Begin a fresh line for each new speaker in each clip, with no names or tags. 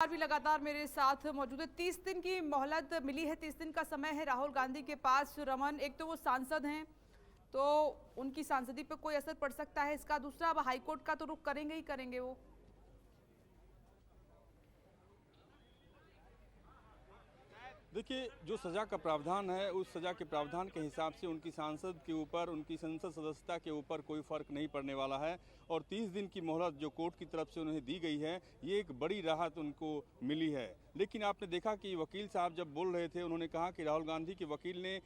भी लगातार मेरे साथ मौजूद है। 30 दिन की मोहलत मिली है, 30 दिन का समय है राहुल गांधी के पास। रमन, एक तो वो सांसद हैं तो उनकी सांसदी पर कोई असर पड़ सकता है इसका, दूसरा अब हाईकोर्ट का तो रुख करेंगे ही करेंगे वो।
देखिए, जो सज़ा का प्रावधान है उस सज़ा के प्रावधान के हिसाब से उनकी सांसद के ऊपर, उनकी संसद सदस्यता के ऊपर कोई फ़र्क नहीं पड़ने वाला है। और 30 दिन की मोहलत जो कोर्ट की तरफ से उन्हें दी गई है, ये एक बड़ी राहत उनको मिली है। लेकिन आपने देखा कि वकील साहब जब बोल रहे थे, उन्होंने कहा कि राहुल गांधी के वकील ने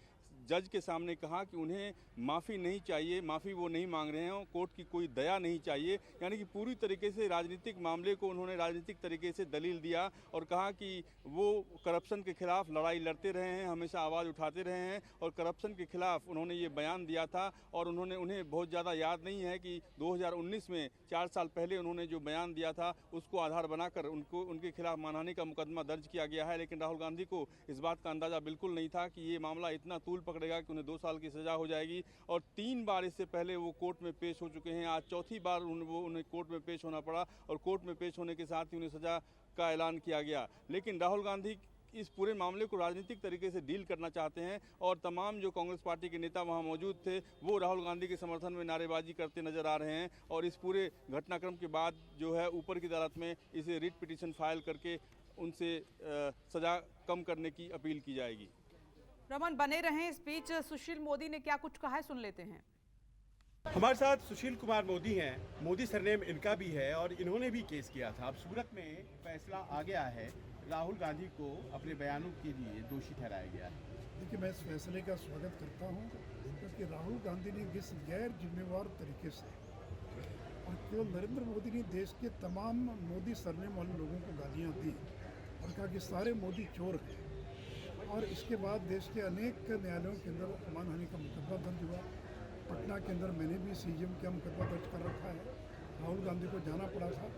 जज के सामने कहा कि उन्हें माफ़ी नहीं चाहिए, माफ़ी वो नहीं मांग रहे हैं, कोर्ट की कोई दया नहीं चाहिए। यानी कि पूरी तरीके से राजनीतिक मामले को उन्होंने राजनीतिक तरीके से दलील दिया और कहा कि वो करप्शन के खिलाफ लड़ाई लड़ते रहे हैं, हमेशा आवाज़ उठाते रहे हैं और करप्शन के खिलाफ उन्होंने ये बयान दिया था। और उन्हें बहुत ज़्यादा याद नहीं है कि 2019 में 4 साल पहले उन्होंने जो बयान दिया था उसको आधार बनाकर उनके खिलाफ मानहानि का मुकदमा दर्ज किया गया है। लेकिन राहुल गांधी को इस बात का अंदाज़ा बिल्कुल नहीं था कि ये मामला इतना तूल पकड़ेगा कि उन्हें 2 साल की सज़ा हो जाएगी। और 3 बार इससे पहले वो कोर्ट में पेश हो चुके हैं, आज चौथी बार उन्हें कोर्ट में पेश होना पड़ा और कोर्ट में पेश होने के साथ ही उन्हें सज़ा का ऐलान किया गया। लेकिन राहुल गांधी इस पूरे मामले को राजनीतिक तरीके से डील करना चाहते हैं और तमाम जो कांग्रेस पार्टी के नेता वहां मौजूद थे वो राहुल गांधी के समर्थन में नारेबाजी करते नजर आ रहे हैं। और इस पूरे घटनाक्रम के बाद जो है ऊपर की अदालत में इसे रिट पिटीशन फाइल करके उनसे सज़ा कम करने की अपील की जाएगी।
रमन, बने रहें। इस बीच सुशील मोदी ने क्या कुछ कहा है, सुन लेते हैं।
हमारे साथ सुशील कुमार मोदी हैं। मोदी सरनेम इनका भी है और इन्होंने भी केस किया था। अब सूरत में फैसला आ गया है, राहुल गांधी को अपने बयानों के लिए दोषी ठहराया गया है।
देखिए, मैं इस फैसले का स्वागत करता हूं क्योंकि राहुल गांधी ने जिस गैर जिम्मेवार तरीके से और केवल नरेंद्र मोदी ने देश के तमाम मोदी सरनेम वाले लोगों को गालियां दी और कहा कि सारे मोदी चोर हैं। और इसके बाद देश के अनेक न्यायालयों के अंदर मानहानि का मुकदमा दर्ज हुआ। पटना के अंदर मैंने भी सीजीएम का मुकदमा दर्ज कर रखा है। राहुल गांधी को जाना पड़ा था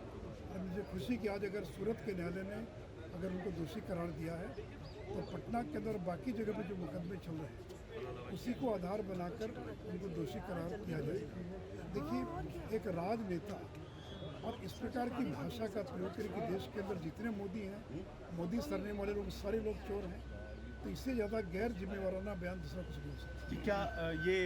और मुझे खुशी कि आज अगर सूरत के न्यायालय ने अगर उनको दोषी करार दिया है तो पटना के अंदर बाकी जगह पे जो मुकदमे चल रहे हैं उसी को आधार बनाकर उनको दोषी करार किया जाए। देखिए, एक राजनेता और इस प्रकार की भाषा का प्रयोग करके देश के अंदर जितने मोदी हैं, मोदी सरनेम वाले लोग सारे लोग चोर हैं, तो इससे ज़्यादा गैर जिम्मेवाराना बयान दूसरा कुछ नहीं हो सकता।
क्या ये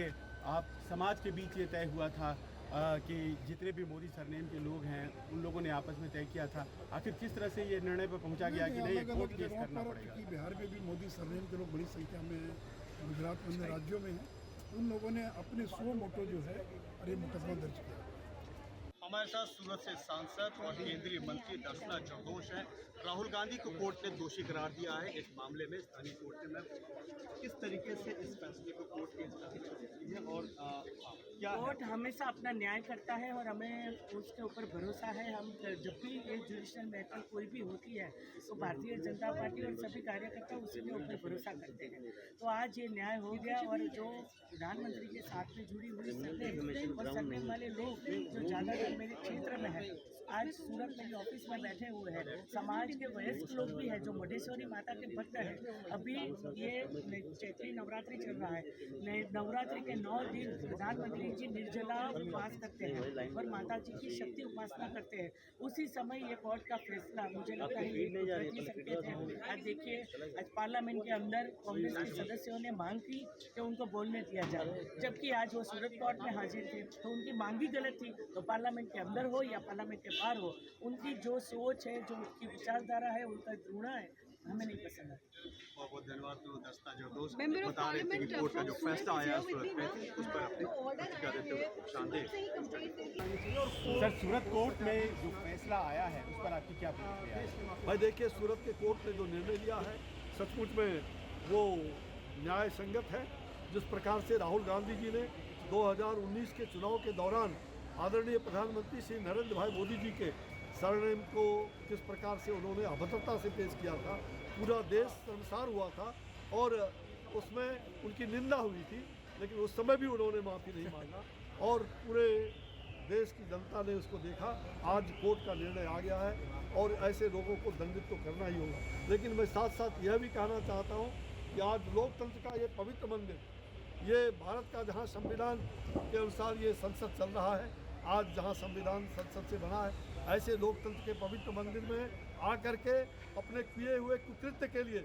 आप समाज के बीच ये तय हुआ था कि जितने भी मोदी सरनेम के लोग हैं उन लोगों ने आपस में तय किया था? आखिर किस तरह से ये निर्णय पर पहुंचा गया कि नहीं कोर्ट केस करना पड़ेगा?
कि बिहार में भी मोदी सरनेम के लोग बड़ी संख्या में हैं, गुजरात में अन्य राज्यों में हैं, उन लोगों ने अपने सो मोटो जो है और ये मुकदमा दर्ज किया।
हमारे साथ सूरत से सांसद और केंद्रीय मंत्री दर्शना जरदोश हैं। राहुल गांधी को कोर्ट ने दोषी करार दिया है इस मामले में, स्थानीय कोर्ट ने। किस तरीके से इस फैसले को कोर्ट के है और क्या
कोर्ट हमेशा अपना न्याय करता है और हमें उसके ऊपर भरोसा है। हम जब भी ये जुडिशल मैटर कोई भी होती है तो भारतीय जनता पार्टी और सभी कार्यकर्ता उसी के ऊपर भरोसा करते हैं। तो आज ये न्याय हो गया और जो प्रधानमंत्री के साथ में जुड़ी हुई सरनेम और सरनेम वाले लोग जो ज़्यादातर मेरे क्षेत्र में है, आज सूरत मेरे ऑफिस में बैठे हुए हैं, समाज के वयस्क लोग भी हैं जो मुंडेश्वरी माता के भक्त हैं। अभी ये चैत्री नवरात्रि चल रहा है, नवरात्रि के 9 दिन प्रधानमंत्री जी निर्जला उपवास करते हैं और माता जी की शक्ति उपासना करते हैं। उसी समय ये कोर्ट का फैसला मुझे लगता है ये सकते थे। आज देखिए, आज पार्लियामेंट के अंदर कांग्रेस के सदस्यों ने मांग की कि उनको बोलने दिया जाए, जबकि आज वो सूरत कोर्ट में हाजिर थे। तो उनकी मांग ही गलत थी। तो पार्लियामेंट के अंदर हो या पार्लियामेंट के बाहर हो, उनकी जो सोच है, जो उनकी विचारधारा है, उनका घृणा है, हमें नहीं पसंद है।
बहुत बहुत धन्यवाद। दर्शना जरदोश बता रहे थे कि कोर्ट का जो फैसला आया सूरत में उस पर अपनी प्रतिक्रिया देते हुए शानदेह।
सर, सूरत कोर्ट में जो फैसला आया है उस पर आपकी क्या प्रतिक्रिया है?
भाई देखिए, सूरत के कोर्ट ने जो निर्णय लिया है सचमुच में वो न्याय संगत है। जिस प्रकार से राहुल गांधी जी ने 2019 के चुनाव के दौरान आदरणीय प्रधानमंत्री श्री नरेंद्र भाई मोदी जी के सरनेम को किस प्रकार से उन्होंने अभद्रता से पेश किया था, पूरा देश शर्मसार हुआ था और उसमें उनकी निंदा हुई थी, लेकिन उस समय भी उन्होंने माफ़ी नहीं मांगा और पूरे देश की जनता ने उसको देखा। आज कोर्ट का निर्णय आ गया है और ऐसे लोगों को दंडित तो करना ही होगा। लेकिन मैं साथ साथ यह भी कहना चाहता हूँ कि आज लोकतंत्र का ये पवित्र मंदिर, ये भारत का जहाँ संविधान के अनुसार ये संसद चल रहा है, आज जहाँ संविधान संसद से बना है, ऐसे लोकतंत्र के पवित्र मंदिर में आकर के अपने किए हुए कुकृत्य के लिए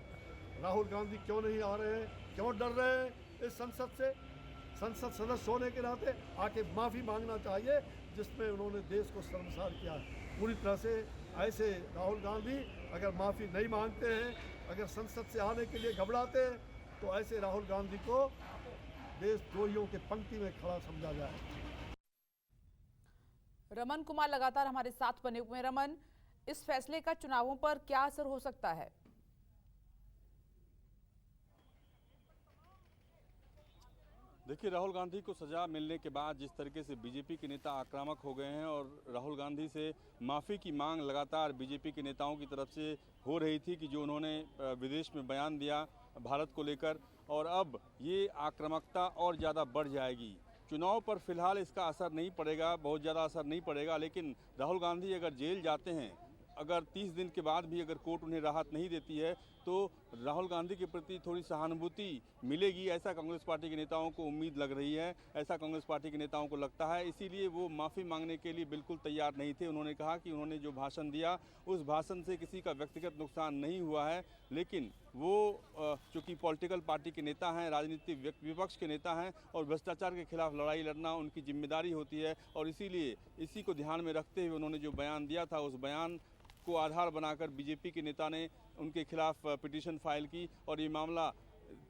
राहुल गांधी क्यों नहीं आ रहे हैं, क्यों डर रहे हैं इस संसद से? संसद सदस्य होने के नाते आके माफ़ी मांगना चाहिए जिसमें उन्होंने देश को शर्मसार किया। पूरी तरह से ऐसे राहुल गांधी अगर माफ़ी नहीं मांगते हैं, अगर संसद से आने के लिए घबराते हैं, तो ऐसे राहुल गांधी को देशद्रोहियों के पंक्ति में खड़ा समझा जाए।
रमन कुमार लगातार हमारे साथ बने हुए हैं। रमन, इस फैसले का चुनावों पर क्या असर हो सकता है?
देखिए, राहुल गांधी को सजा मिलने के बाद जिस तरीके से बीजेपी के नेता आक्रामक हो गए हैं और राहुल गांधी से माफ़ी की मांग लगातार बीजेपी के नेताओं की तरफ से हो रही थी कि जो उन्होंने विदेश में बयान दिया भारत को लेकर, और अब ये आक्रामकता और ज़्यादा बढ़ जाएगी। चुनाव पर फिलहाल इसका असर नहीं पड़ेगा, बहुत ज़्यादा असर नहीं पड़ेगा, लेकिन राहुल गांधी अगर जेल जाते हैं, अगर 30 दिन के बाद भी अगर कोर्ट उन्हें राहत नहीं देती है, तो राहुल गांधी के प्रति थोड़ी सहानुभूति मिलेगी, ऐसा कांग्रेस पार्टी के नेताओं को उम्मीद लग रही है, ऐसा कांग्रेस पार्टी के नेताओं को लगता है। इसीलिए वो माफ़ी मांगने के लिए बिल्कुल तैयार नहीं थे। उन्होंने कहा कि उन्होंने जो भाषण दिया उस भाषण से किसी का व्यक्तिगत नुकसान नहीं हुआ है, लेकिन वो चूँकि पॉलिटिकल पार्टी के नेता हैं, राजनीतिक विपक्ष के नेता हैं और भ्रष्टाचार के खिलाफ लड़ाई लड़ना उनकी जिम्मेदारी होती है, और इसीलिए इसी को ध्यान में रखते हुए उन्होंने जो बयान दिया था उस बयान को आधार बनाकर बीजेपी के नेता ने उनके खिलाफ पिटीशन फाइल की, और ये मामला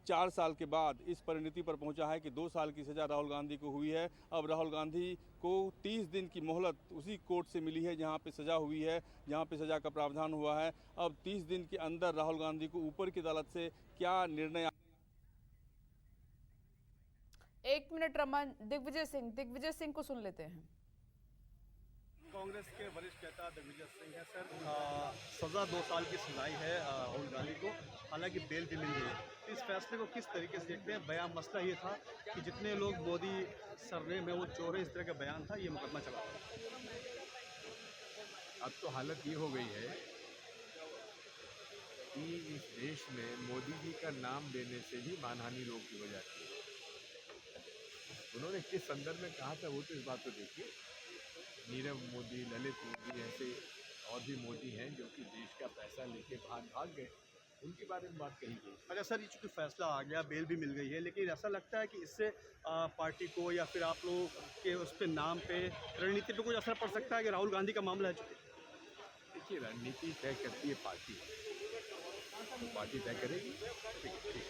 4 साल के बाद इस परिणति पर पहुंचा है कि 2 साल की सज़ा राहुल गांधी को हुई है। अब राहुल गांधी को 30 दिन की मोहलत उसी कोर्ट से मिली है जहां पे सज़ा हुई है, जहां पे सज़ा का प्रावधान हुआ है। अब 30 दिन के अंदर राहुल गांधी को ऊपर की अदालत से क्या निर्णय।
1 मिनट रमन, दिग्विजय सिंह को सुन लेते हैं।
कांग्रेस के वरिष्ठ नेता दिग्विजय सिंह है। सर, सजा 2 साल की सुनाई है राहुल गांधी को, हालांकि बेल भी मिल गई है। इस फैसले को किस तरीके से देखते हैं? बयान मसला ये था कि जितने लोग मोदी सरने में वो चोर है, इस तरह का बयान था, ये मुकदमा चला।
अब तो हालत ये हो गई है कि इस देश में मोदी जी का नाम लेने से भी मानहानि रोक दी हो जाती है। उन्होंने किस संदर्भ में कहा था वो तो इस बात को देखिए। नीरव मोदी, ललित मोदी, ऐसे और भी मोदी हैं जो कि देश का पैसा लेके भाग गए, उनके बारे में बात कही गई।
अच्छा सर, ये चूँकि फैसला आ गया, बेल भी मिल गई है, लेकिन ऐसा लगता है कि इससे पार्टी को या फिर आप लोगों के उस पे नाम पे, रणनीति पे कोई असर पड़ सकता है कि राहुल गांधी का मामला है?
देखिए, रणनीति तय करती है पार्टी, तो पार्टी तय करेगी। ठीक।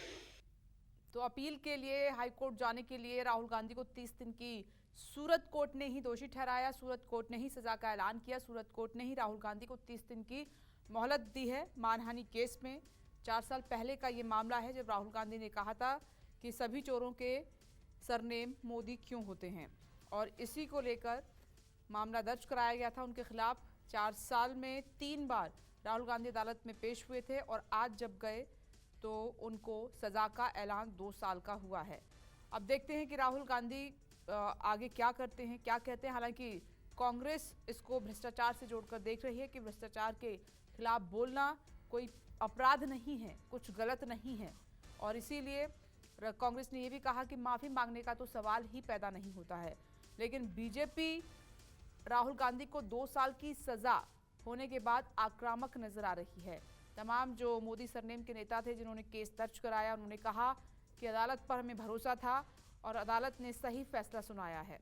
तो अपील के लिए हाईकोर्ट जाने के लिए राहुल गांधी को 30 दिन की सूरत कोर्ट ने ही दोषी ठहराया। सूरत कोर्ट ने ही सजा का ऐलान किया। सूरत कोर्ट ने ही राहुल गांधी को 30 दिन की मोहलत दी है मानहानि केस में। 4 साल पहले का ये मामला है जब राहुल गांधी ने कहा था कि सभी चोरों के सरनेम मोदी क्यों होते हैं, और इसी को लेकर मामला दर्ज कराया गया था उनके खिलाफ। 4 साल में 3 बार राहुल गांधी अदालत में पेश हुए थे, और आज जब गए तो उनको सजा का ऐलान 2 साल का हुआ है। अब देखते हैं कि राहुल गांधी आगे क्या करते हैं, क्या कहते हैं। हालांकि कांग्रेस इसको भ्रष्टाचार से जोड़कर देख रही है कि भ्रष्टाचार के खिलाफ बोलना कोई अपराध नहीं है, कुछ गलत नहीं है, और इसीलिए कांग्रेस ने ये भी कहा कि माफ़ी मांगने का तो सवाल ही पैदा नहीं होता है। लेकिन बीजेपी राहुल गांधी को 2 साल की सज़ा होने के बाद आक्रामक नजर आ रही है। तमाम जो मोदी सरनेम के नेता थे जिन्होंने केस दर्ज कराया, उन्होंने कहा कि अदालत पर हमें भरोसा था और अदालत ने सही फैसला सुनाया है।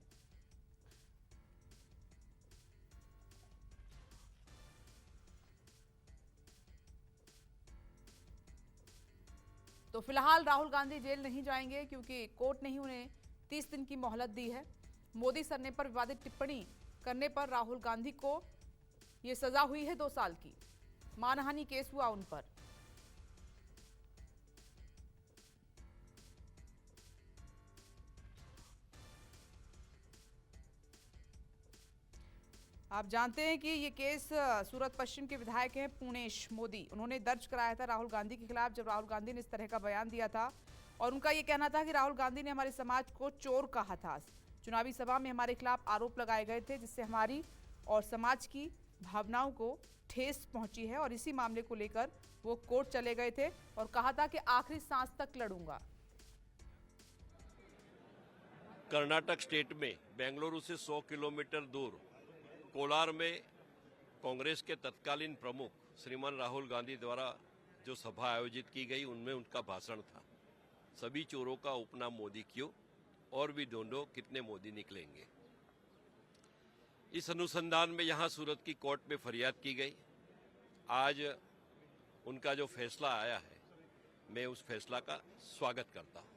तो फिलहाल राहुल गांधी जेल नहीं जाएंगे क्योंकि कोर्ट ने ही उन्हें 30 दिन की मोहलत दी है। मोदी सरनेम पर विवादित टिप्पणी करने पर राहुल गांधी को यह सजा हुई है 2 साल की। मानहानि केस हुआ उन पर। आप जानते हैं कि ये केस सूरत पश्चिम के विधायक हैं पूर्णेश मोदी, उन्होंने दर्ज कराया था राहुल गांधी के खिलाफ जब राहुल गांधी ने इस तरह का बयान दिया था, और उनका ये कहना था कि राहुल गांधी ने हमारे समाज को चोर कहा था। चुनावी सभा में हमारे खिलाफ आरोप लगाए गए थे जिससे हमारी और समाज की भावनाओं को ठेस पहुंची है, और इसी मामले को लेकर वो कोर्ट चले गए थे और कहा था कि आखिरी सांस तक लड़ूंगा।
कर्नाटक स्टेट में बेंगलुरु से 100 किलोमीटर दूर कोलार में कांग्रेस के तत्कालीन प्रमुख श्रीमान राहुल गांधी द्वारा जो सभा आयोजित की गई उनमें उनका भाषण था। सभी चोरों का उपनाम मोदी क्यों, और भी ढूंढो कितने मोदी निकलेंगे। इस अनुसंधान में यहाँ सूरत की कोर्ट में फरियाद की गई। आज उनका जो फैसला आया है, मैं उस फैसला का स्वागत करता हूँ।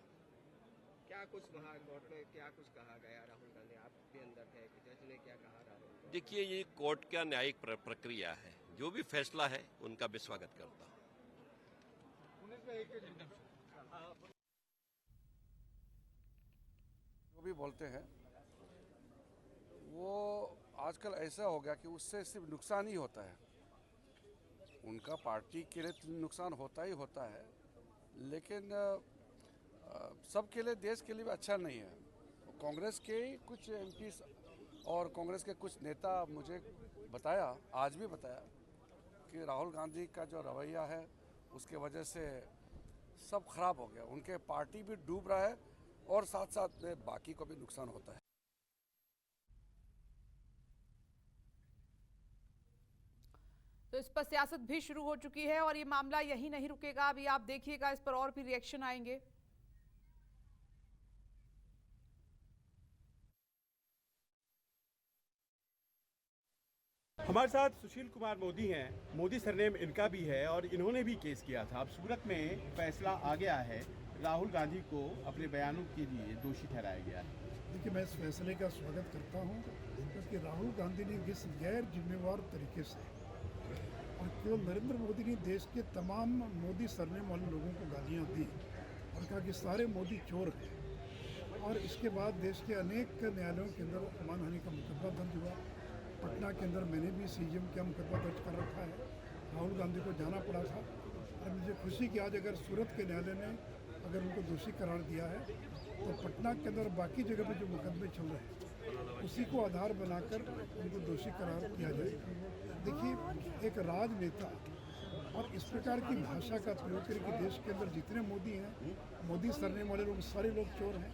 क्या कुछ वहाँ कोर्ट में क्या कुछ कहा गया? राहुल गांधी आप भी अंदर थे, जज ने क्या कहा? राहुल
देखिए, ये कोर्ट का न्यायिक प्रक्रिया है, जो भी फैसला है उनका मैं स्वागत करता हूँ।
जो भी बोलते हैं वो आजकल ऐसा हो गया कि उससे सिर्फ नुकसान ही होता है। उनका पार्टी के लिए नुकसान होता ही होता है, लेकिन सबके लिए, देश के लिए भी अच्छा नहीं है। कांग्रेस के कुछ एमपी और कांग्रेस के कुछ नेता मुझे बताया, आज भी बताया, कि राहुल गांधी का जो रवैया है उसके वजह से सब खराब हो गया। उनके पार्टी भी डूब रहा है और साथ साथ में बाकी को भी नुकसान होता है।
तो इस पर सियासत भी शुरू हो चुकी है और ये मामला यही नहीं रुकेगा। अभी आप देखिएगा, इस पर और भी रिएक्शन आएंगे।
हमारे साथ सुशील कुमार मोदी हैं। मोदी सरनेम इनका भी है और इन्होंने भी केस किया था। अब सूरत में फैसला आ गया है, राहुल गांधी को अपने बयानों के लिए दोषी ठहराया गया है।
देखिए, मैं इस फैसले का स्वागत करता हूँ क्योंकि राहुल गांधी ने जिस गैर जिम्मेवार तरीके से और केवल नरेंद्र मोदी ने देश के तमाम मोदी सरनेम वाले लोगों को गालियाँ दी और कहा कि सारे मोदी चोर हैं, और इसके बाद देश के अनेक न्यायालयों के अंदर मानहानि का मुकदमा दर्ज हुआ। पटना के अंदर मैंने भी सीजीएम का मुकदमा दर्ज कर रखा है। राहुल गांधी को जाना पड़ा था और मुझे खुशी कि आज अगर सूरत के न्यायालय ने अगर उनको दोषी करार दिया है तो पटना के अंदर बाकी जगह पे जो मुकदमे चल रहे हैं उसी को आधार बनाकर उनको दोषी करार किया जाए। देखिए, एक राजनेता और इस प्रकार की भाषा का प्रयोग करके देश के अंदर जितने मोदी हैं, मोदी सरनेम वाले लोग सारे लोग चोर हैं,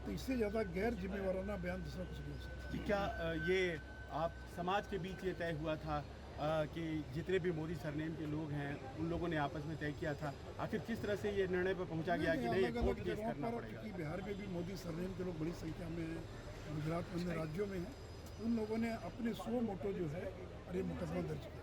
तो इससे ज़्यादा गैर जिम्मेवाराना बयान दूसरा कुछ नहीं हो सकता।
क्या ये आप समाज के बीच ये तय हुआ था कि जितने भी मोदी सरनेम के लोग हैं उन लोगों ने आपस में तय किया था? आखिर किस तरह से ये निर्णय पर पहुंचा गया कि नहीं, कोर्ट केस करना पड़ेगा?
कि बिहार में भी मोदी सरनेम के लोग बड़ी संख्या में हैं, गुजरात में अन्य राज्यों में हैं, उन लोगों ने अपने 100 मोटो जो है और ये मुकदमा दर्ज किया।